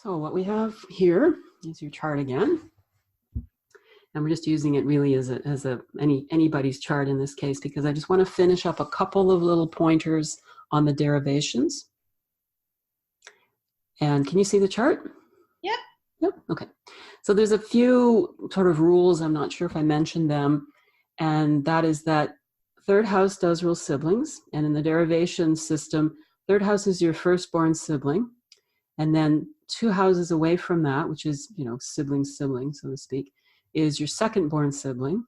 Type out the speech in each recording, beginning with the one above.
So what we have here is your chart again. And we're just using it really as anybody's chart in this case, because I just want to finish up a couple of little pointers on the derivations. And can you see the chart? Yep. Yep. Okay. So there's a few sort of rules. I'm not sure if I mentioned them. And that is that third house does rule siblings. And in the derivation system, third house is your firstborn sibling. And then 2 houses away from that, which is, sibling, so to speak, is your second-born sibling.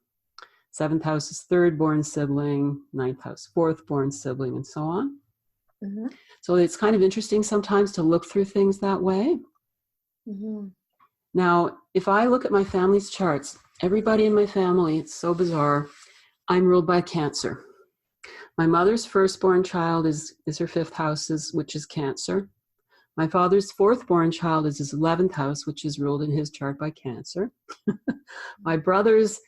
7th house is third-born sibling, 9th house, 4th-born sibling, and so on. Mm-hmm. So it's kind of interesting sometimes to look through things that way. Mm-hmm. Now, if I look at my family's charts, everybody in my family, it's so bizarre, I'm ruled by Cancer. My mother's firstborn child is her 5th house, which is Cancer. My father's 4th-born child is his 11th house, which is ruled in his chart by Cancer. My brother's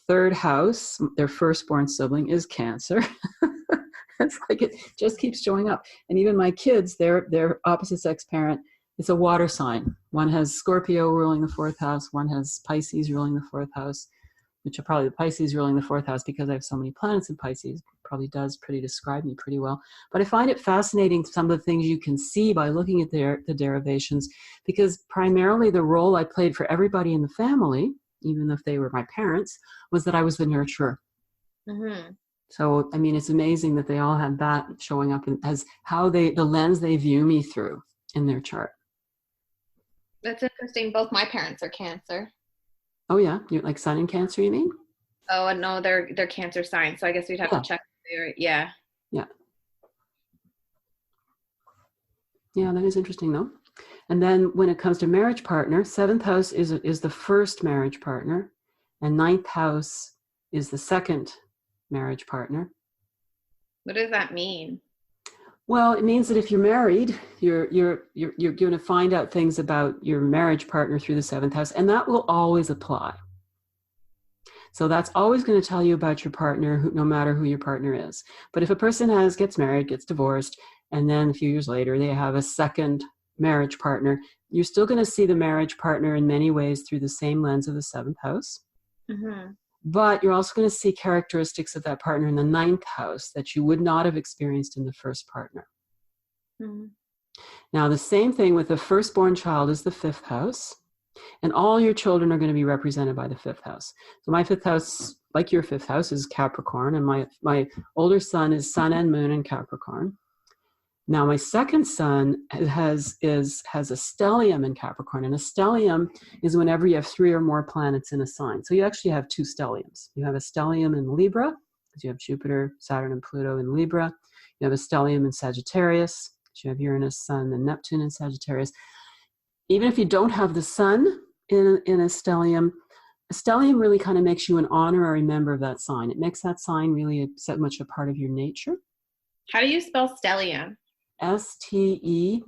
3rd house, their firstborn sibling, is Cancer. It's like it just keeps showing up. And even my kids, their opposite sex parent, it's a water sign. One has Scorpio ruling the 4th house. One has Pisces ruling the 4th house, which are probably the Pisces ruling the 4th house because I have so many planets in Pisces. Probably does describe me pretty well. But I find it fascinating, some of the things you can see by looking at the derivations, because primarily the role I played for everybody in the family, even if they were my parents, was that I was the nurturer. Mm-hmm. So, I mean, it's amazing that they all had that showing up as how the lens they view me through in their chart. That's interesting. Both my parents are Cancer. Oh yeah, you're like Sun in Cancer, you mean? Oh no, they're Cancer signs. So I guess we'd have to check. Yeah. Yeah. Yeah, that is interesting though. And then when it comes to marriage partner, 7th house is the first marriage partner, and 9th house is the second marriage partner. What does that mean? Well, it means that if you're married, you're going to find out things about your marriage partner through the 7th house, and that will always apply. So that's always going to tell you about your partner, no matter who your partner is. But if a person gets married, gets divorced, and then a few years later they have a second marriage partner, you're still going to see the marriage partner in many ways through the same lens of the 7th house. Mm-hmm. But you're also going to see characteristics of that partner in the 9th house that you would not have experienced in the first partner. Mm-hmm. Now, the same thing with the firstborn child is the 5th house. And all your children are going to be represented by the 5th house. So my 5th house, like your 5th house, is Capricorn. And my older son is Sun and Moon in Capricorn. Now my second son has a stellium in Capricorn. And a stellium is whenever you have 3 or more planets in a sign. So you actually have 2 stelliums. You have a stellium in Libra, because you have Jupiter, Saturn, and Pluto in Libra. You have a stellium in Sagittarius, because you have Uranus, Sun, and Neptune in Sagittarius. Even if you don't have the sun in a stellium really kind of makes you an honorary member of that sign. It makes that sign really so much a part of your nature. How do you spell stellium? Stellium.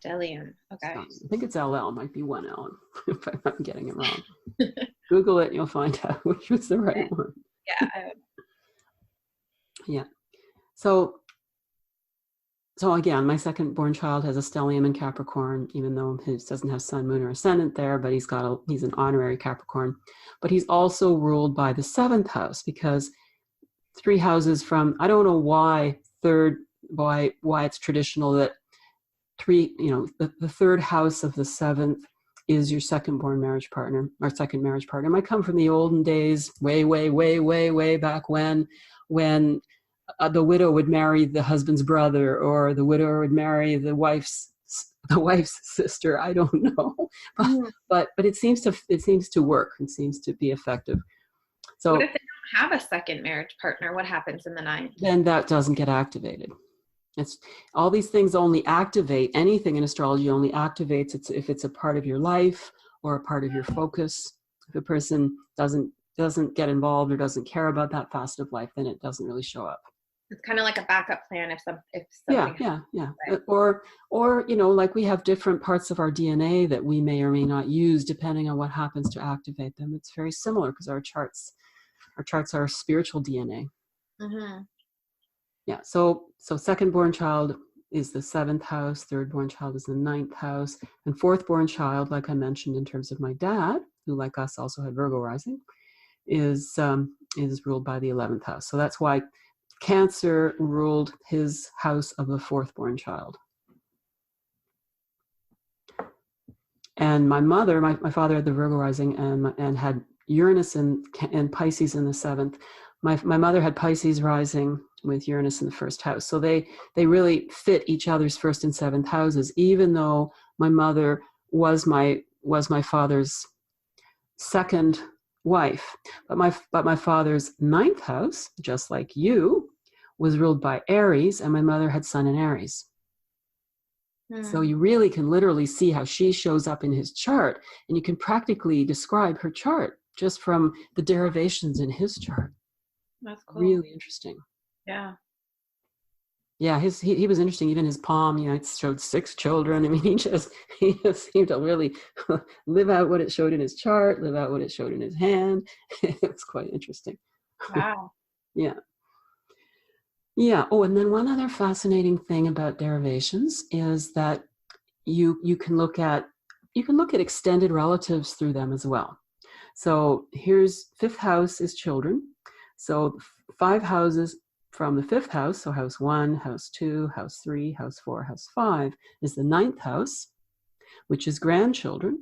Stellium. Okay. I think it's LL. Might be 1 L if I'm not getting it wrong. Google it and you'll find out which was the right one. Yeah. Yeah. So again, my second-born child has a stellium in Capricorn, even though he doesn't have sun, moon, or ascendant there, but he's an honorary Capricorn. But he's also ruled by the 7th house, because 3 houses from, I don't know why it's traditional that the 3rd house of the 7th is your second-born marriage partner, or second marriage partner. It might come from the olden days, way back when the widow would marry the husband's brother, or the widower would marry the wife's sister. I don't know, but it seems to work. It seems to be effective. So what if they don't have a second marriage partner? What happens in the 9th? Then that doesn't get activated. It's all these things only activate. Anything in astrology only activates if it's a part of your life or a part of your focus. If a person doesn't get involved or doesn't care about that facet of life, then it doesn't really show up. It's kind of like a backup plan if something yeah. Or like we have different parts of our DNA that we may or may not use depending on what happens to activate them. It's very similar because our charts are spiritual DNA. Mm-hmm. Yeah. So second born child is the 7th house, third born child is the 9th house, and fourth born child, like I mentioned in terms of my dad, who like us also had Virgo rising, is ruled by the 11th house. So that's why Cancer ruled his house of the fourth born child. And my mother, my father had the Virgo rising and had Uranus and Pisces in the 7th. My mother had Pisces rising with Uranus in the first house. So they really fit each other's first and 7th houses, even though my mother was my father's second wife. But my father's 9th house, just like you, was ruled by Aries, and my mother had Sun in Aries. So you really can literally see how she shows up in his chart, and you can practically describe her chart just from the derivations in his chart. That's cool. Really interesting. Yeah. Yeah, he was interesting. Even his palm, it showed 6 children. I mean, he just seemed to really live out what it showed in his chart, live out what it showed in his hand. It was quite interesting. Wow. Yeah. Yeah. Oh, and then one other fascinating thing about derivations is that you can look at extended relatives through them as well. So here's 5th house is children. So 5 houses from the 5th house, so house 1, house 2, house 3, house 4, house 5 is the 9th house, which is grandchildren.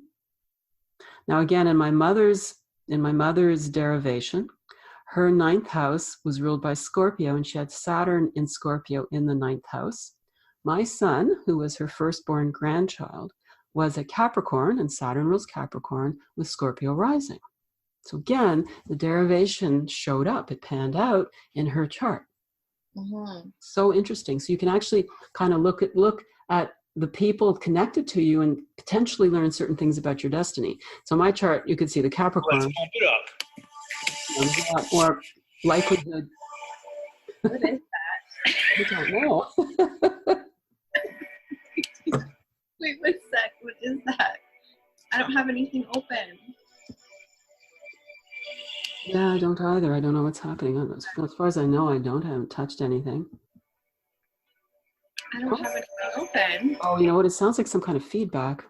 Now again, in my mother's derivation, her 9th house was ruled by Scorpio, and she had Saturn in Scorpio in the 9th house. My son, who was her firstborn grandchild, was a Capricorn, and Saturn rules Capricorn with Scorpio rising. So again, the derivation showed up, it panned out in her chart. Mm-hmm. So interesting. So you can actually kind of look at the people connected to you and potentially learn certain things about your destiny. So my chart, you could see the Capricorn. Let's pump it up. A lot more likelihood. What is that? I don't know. Wait, one sec. What is that? I don't have anything open. Yeah, I don't either. I don't know what's happening. As far as I know, I haven't touched anything. I don't have anything open. Oh, you know what? It sounds like some kind of feedback.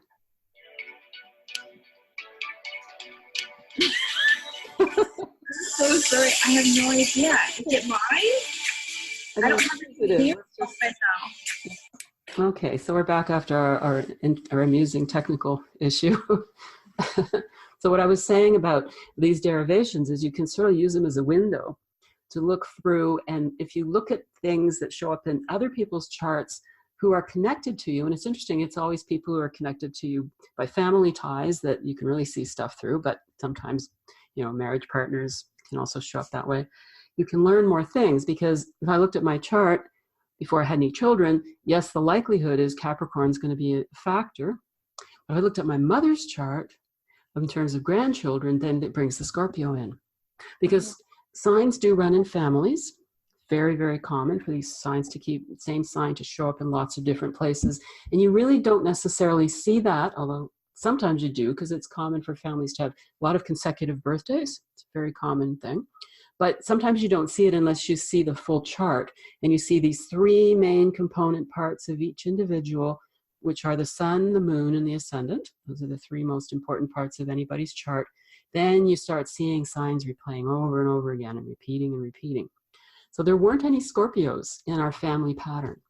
So sorry, I have no idea. Is it mine? I don't have anything open now. Okay, so we're back after our amusing technical issue. So what I was saying about these derivations is you can sort of use them as a window to look through, and if you look at things that show up in other people's charts who are connected to you, and it's interesting, it's always people who are connected to you by family ties that you can really see stuff through, but sometimes, marriage partners can also show up that way. You can learn more things, because if I looked at my chart before I had any children, yes, the likelihood is Capricorn is going to be a factor. But if I looked at my mother's chart in terms of grandchildren, then it brings the Scorpio in. Because signs do run in families. Very, very common for these signs to keep the same sign to show up in lots of different places. And you really don't necessarily see that, although sometimes you do, because it's common for families to have a lot of consecutive birthdays. It's a very common thing. But sometimes you don't see it unless you see the full chart, and you see these 3 main component parts of each individual, which are the sun, the moon, and the ascendant. Those are the 3 most important parts of anybody's chart. Then you start seeing signs replaying over and over again and repeating and repeating. So there weren't any Scorpios in our family pattern.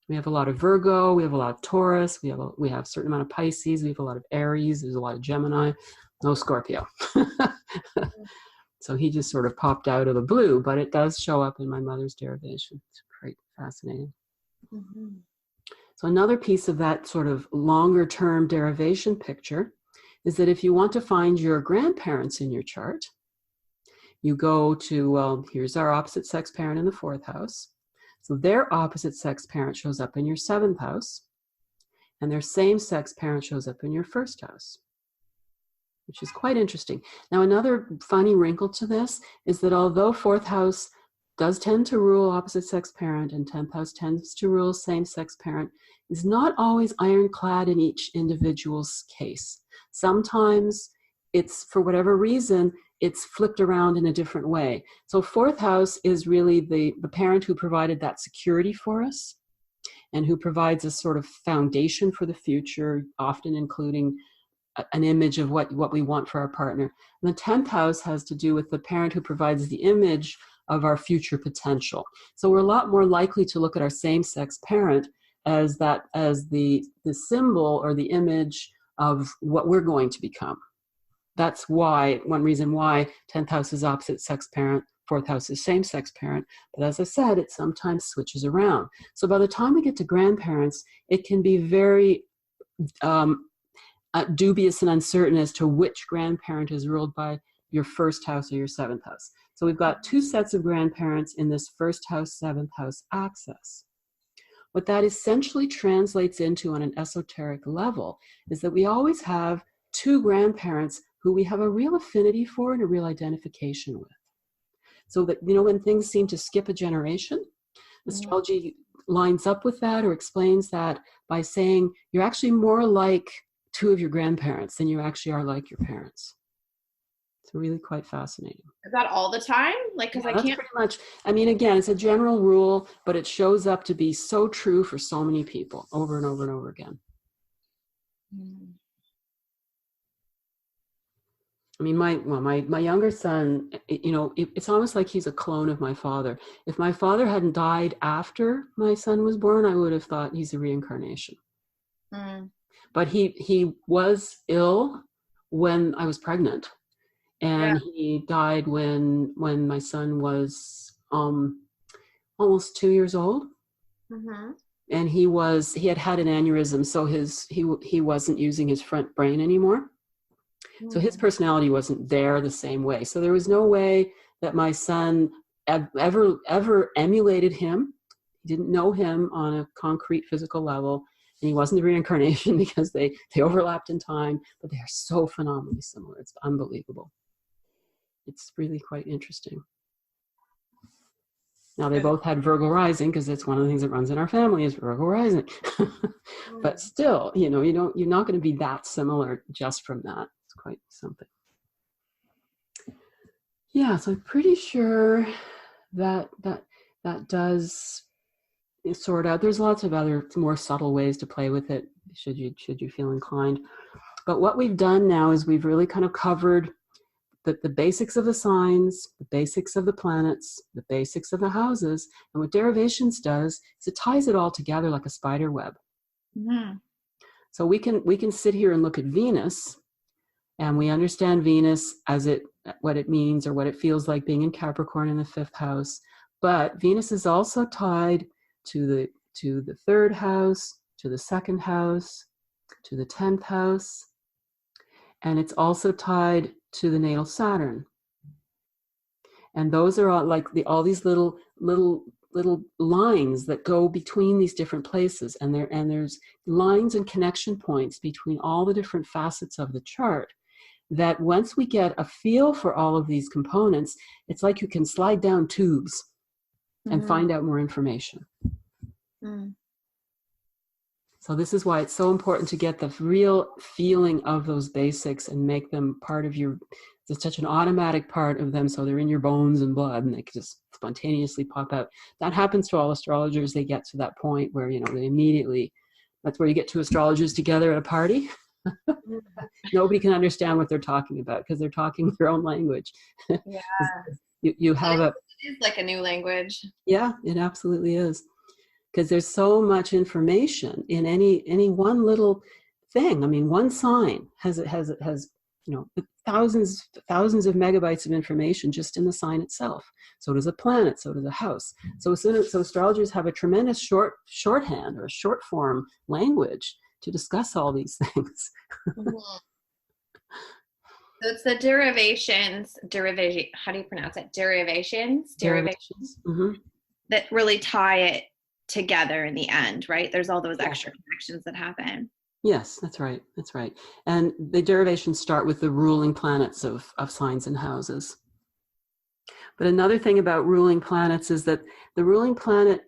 We have a lot of Virgo, we have a lot of Taurus, we have a certain amount of Pisces, we have a lot of Aries, there's a lot of Gemini, no Scorpio. So he just sort of popped out of the blue, but it does show up in my mother's derivation. It's quite fascinating. Mm-hmm. So another piece of that sort of longer term derivation picture is that if you want to find your grandparents in your chart, you go to, here's our opposite sex parent in the 4th house. So their opposite sex parent shows up in your 7th house, and their same sex parent shows up in your 1st house, which is quite interesting. Now, another funny wrinkle to this is that although 4th house does tend to rule opposite sex parent and 10th house tends to rule same sex parent, is not always ironclad in each individual's case. Sometimes it's, for whatever reason, it's flipped around in a different way. So 4th house is really the parent who provided that security for us. and who provides a sort of foundation for the future, often including an image of what we want for our partner. And the 10th house has to do with the parent who provides the image of our future potential. So we're a lot more likely to look at our same-sex parent as the symbol or the image of what we're going to become. That's why, one reason why 10th house is opposite sex parent, 4th house is same-sex parent. But as I said, it sometimes switches around. So by the time we get to grandparents, it can be very dubious and uncertain as to which grandparent is ruled by your 1st house or your 7th house. So we've got 2 sets of grandparents in this 1st house, 7th house axis. What that essentially translates into on an esoteric level is that we always have 2 grandparents who we have a real affinity for and a real identification with. So that, when things seem to skip a generation, astrology lines up with that or explains that by saying you're actually more like 2 of your grandparents than you actually are like your parents. It's really quite fascinating. Is that all the time? Because I can't. Pretty much. Again, it's a general rule, but it shows up to be so true for so many people over and over and over again. My younger son, it's almost like he's a clone of my father. If my father hadn't died after my son was born, I would have thought he's a reincarnation. But he was ill when I was pregnant. And he died when my son was almost 2 years old. And he had an aneurysm, so he wasn't using his front brain anymore. So his personality wasn't there the same way. So there was no way that my son ever emulated him. He didn't know him on a concrete physical level. And he wasn't the reincarnation because they overlapped in time, but they are so phenomenally similar. It's unbelievable. It's really quite interesting. Now, they both had Virgo rising because it's one of the things that runs in our family is Virgo rising. But still, you're not going to be that similar just from that. It's quite something. Yeah, so I'm pretty sure that does sort out. There's lots of other more subtle ways to play with it, should you feel inclined. But what we've done now is we've really kind of covered the basics of the signs, the basics of the planets, the basics of the houses. And what derivations does is it ties it all together like a spider web. So we can sit here and look at Venus, and we understand Venus as what it means or what it feels like being in Capricorn in the 5th house. But Venus is also tied to the 3rd house, to the 2nd house, to the 10th house, and it's also tied to the natal Saturn. And those are all these little lines that go between these different places, and there's lines and connection points between all the different facets of the chart that once we get a feel for all of these components, it's like you can slide down tubes and find out more information. So this is why it's so important to get the real feeling of those basics and make them part of it's such an automatic part of them, so they're in your bones and blood and they can just spontaneously pop out. That happens to all astrologers. They get to that point where, they immediately, that's where you get two astrologers together at a party. Nobody can understand what they're talking about because they're talking their own language. Yeah. you have it is like a new language. Yeah, it absolutely is. Because there's so much information in any one little thing. I mean, one sign has thousands of megabytes of information just in the sign itself. So does a planet. So does a house. So astrologers have a tremendous shorthand or a short form language to discuss all these things. So it's the derivations. How do you pronounce it? Derivations. That really tie it together in the end, right? There's all those extra connections that happen. Yes, that's right. And the derivations start with the ruling planets of signs and houses. But another thing about ruling planets is that the ruling planet,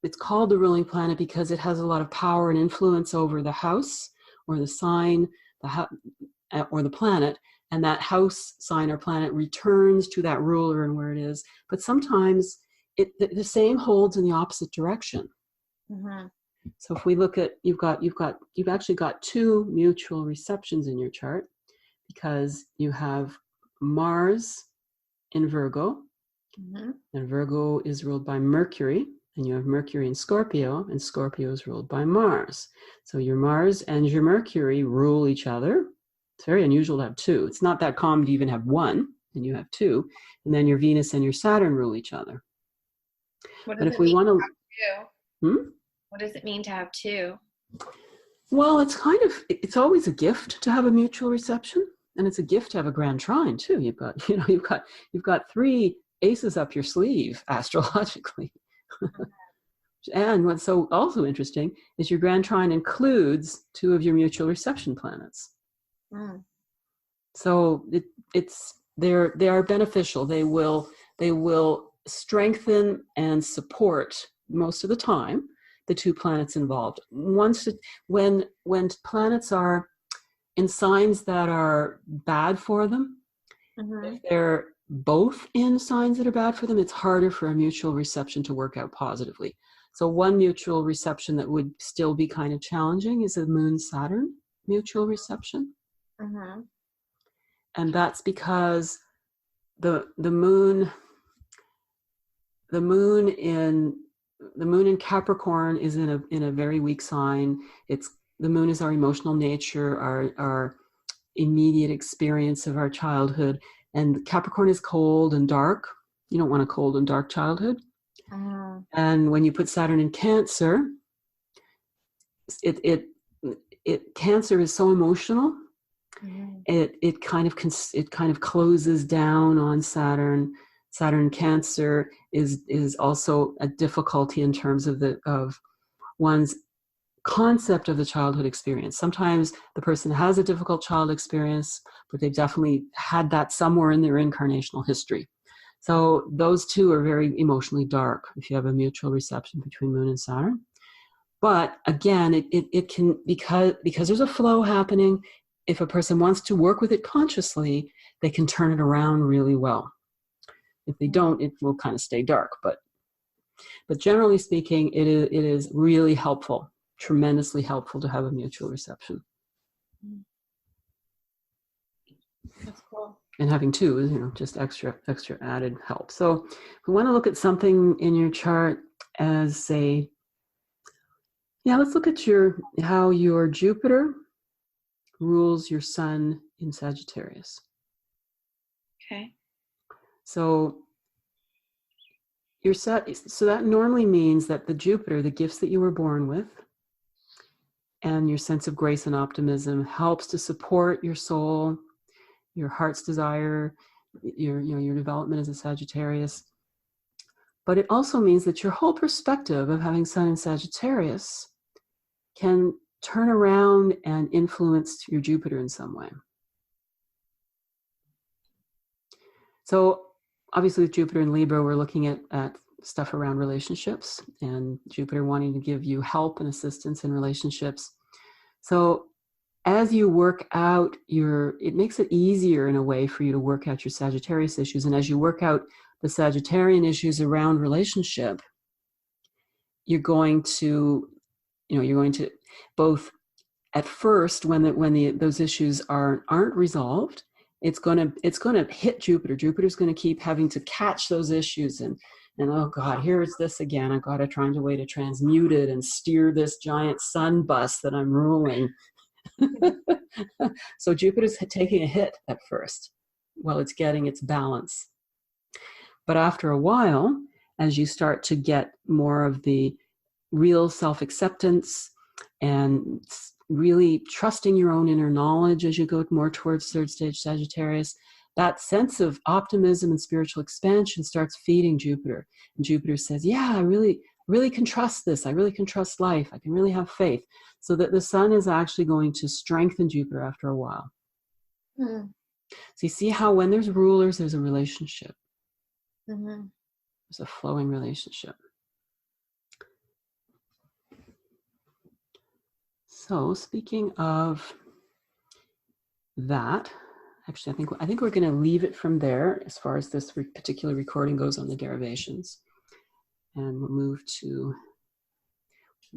it's called the ruling planet because it has a lot of power and influence over the house or the sign, or the planet, and that house, sign, or planet returns to that ruler and where it is. But sometimes the same holds in the opposite direction. So if we look at, you've actually got two mutual receptions in your chart, because you have Mars in Virgo, and Virgo is ruled by Mercury, and you have Mercury in Scorpio, and Scorpio is ruled by Mars. So your Mars and your Mercury rule each other. It's very unusual to have two. It's not that common to even have one, and you have two. And then your Venus and your Saturn rule each other. What But does if it we mean want to to, have two? What does it mean to have two? well, it's always a gift to have a mutual reception, and it's a gift to have a grand trine too. You've got three aces up your sleeve astrologically. And what's so also interesting is your grand trine includes two of your mutual reception planets. So they are beneficial. They will strengthen and support most of the time the two planets involved. When planets are in signs that are bad for them, if they're both in signs that are bad for them, it's harder for a mutual reception to work out positively. So one mutual reception that would still be kind of challenging is a Moon-Saturn mutual reception. And that's because the moon in Capricorn is in a very weak sign. The moon is our emotional nature, our immediate experience of our childhood. And Capricorn is cold and dark. You don't want a cold and dark childhood. And when you put Saturn in Cancer, Cancer is so emotional. It kind of closes down on Saturn. Saturn Cancer is also a difficulty in terms of one's concept of the childhood experience. Sometimes the person has a difficult child experience, but they've definitely had that somewhere in their incarnational history. So those two are very emotionally dark if you have a mutual reception between Moon and Saturn. But again, it can, because there's a flow happening, if a person wants to work with it consciously, they can turn it around really well. If they don't, it will kind of stay dark. But generally speaking, it is really helpful, tremendously helpful to have a mutual reception. That's cool. And having two is, just extra added help. So we want to look at something in your chart as let's look at how your Jupiter rules your Sun in Sagittarius. Okay. So that normally means that the Jupiter, the gifts that you were born with, and your sense of grace and optimism helps to support your soul, your heart's desire, your development as a Sagittarius. But it also means that your whole perspective of having Sun in Sagittarius can turn around and influence your Jupiter in some way. So obviously with Jupiter in Libra, we're looking at stuff around relationships, and Jupiter wanting to give you help and assistance in relationships. So as you work out it makes it easier in a way for you to work out your Sagittarius issues. And as you work out the Sagittarian issues around relationship, you're going to both at first, when those issues aren't resolved, it's going to hit Jupiter. Jupiter's going to keep having to catch those issues and oh God, here's this again. I've got to find a way to transmute it and steer this giant sun bus that I'm ruling. So Jupiter's taking a hit at first while it's getting its balance. But after a while, as you start to get more of the real self-acceptance and really trusting your own inner knowledge as you go more towards third stage Sagittarius, that sense of optimism and spiritual expansion starts feeding Jupiter. And Jupiter says, yeah, I really can trust this. I really can trust life. I can really have faith. So that the Sun is actually going to strengthen Jupiter after a while. So you see how when there's rulers, there's a relationship. There's a flowing relationship. So speaking of that, actually, I think we're going to leave it from there as far as this particular recording goes on the derivations. And we'll move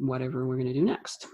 whatever we're going to do next.